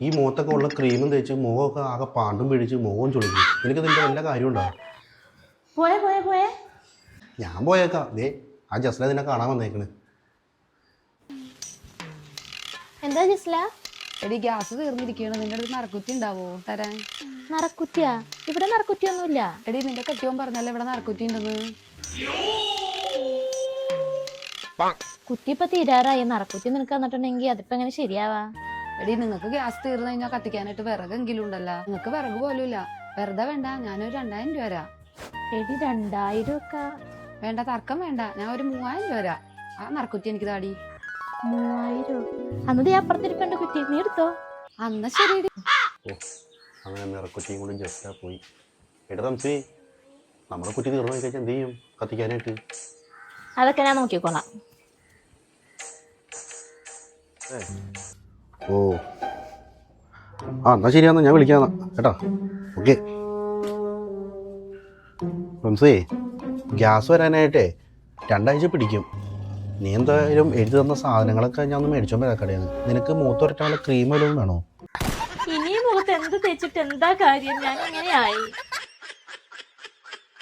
ഈ മുഖത്തൊക്കെ ഉള്ള ക്രീമും തേച്ച് മുഖമൊക്കെ ആകെ പാണ്ടും പിടിച്ച് മുഖവും ചുളിക്കും. നിനക്ക് ഇതിൻ്റെ വല്ല കാര്യം ഉണ്ടാവും. പോയേ ഞാൻ പോയേക്കാം. ദേ ആ ജസ്ല നിന്നെ കാണാൻ വന്നേക്കണ്. എന്താ ജസ്ല? എടി ഗ്യാസ് തീർന്നിരിക്കുകയാണ്. നിന്റെ അടുത്ത് നറക്കുറ്റി ഉണ്ടാവോ തരാൻ? നറക്കുറ്റിയാ? ഇവിടെ നറക്കുറ്റിയൊന്നുമില്ല. എടി നിന്റെ കെട്ടിയോൻ പറഞ്ഞല്ലേ ഇവിടെ നറക്കുറ്റി ഉണ്ടെന്ന്. കുറ്റി ഇപ്പൊ തീരാറായി. നറക്കുറ്റി നിനക്ക് തന്നിട്ടുണ്ടെങ്കിൽ അതിപ്പോ എങ്ങനെ ശരിയാവാ? എടി നിങ്ങൾക്ക് ഗ്യാസ് തീർന്നു കഴിഞ്ഞാൽ കത്തിക്കാനായിട്ട് വിറകെങ്കിലും ഉണ്ടല്ലോ. നിങ്ങൾക്ക് വിറക് പോലും ഇല്ല. വെറുതെ വേണ്ട, ഞാനൊരു 2000 രൂപ തരാം. എടി 2000 ഒക്കെ വേണ്ട, തർക്കം വേണ്ട, ഞാൻ ഒരു 3000 രൂപ തരാം. ആ നറക്കുറ്റി എനിക്ക് താടി. 3000? അന്നത് അപ്പുറത്തിരിപ്പുണ്ട് കുറ്റി, നീ എടുത്തോ. അന്ന ശരി. ഓ, അങ്ങനെ നിറക്കുറ്റിയും കൂടി ജസ്ല പോയി. എടാ തംസി, നമ്മുടെ കുറ്റി തീർന്നു കഴിഞ്ഞാൽ എന്ത് ചെയ്യും കത്തിക്കാനായിട്ട്? അതൊക്കെ ഞാൻ നോക്കിക്കോളാം. ഓ എന്നാ ശരിയാന്നാ, ഞാൻ വിളിക്കാം കേട്ടോ. ഓക്കെ റംസേ, ഗ്യാസ് വരാനായിട്ടേ 2 ആഴ്ച പിടിക്കും. നീ എന്തായാലും എഴുതി തന്ന സാധനങ്ങളൊക്കെ ഞാൻ ഒന്ന് മേടിച്ചോ കടയിൽ നിന്ന്. നിനക്ക് മൂത്തൊരട്ടാനുള്ള ക്രീം വല്ലതും വേണോ? ഇനിയും മുഖത്ത് എന്ത് തേച്ചിട്ട് എന്താ കാര്യം? ഞാൻ ഇങ്ങനെയായി.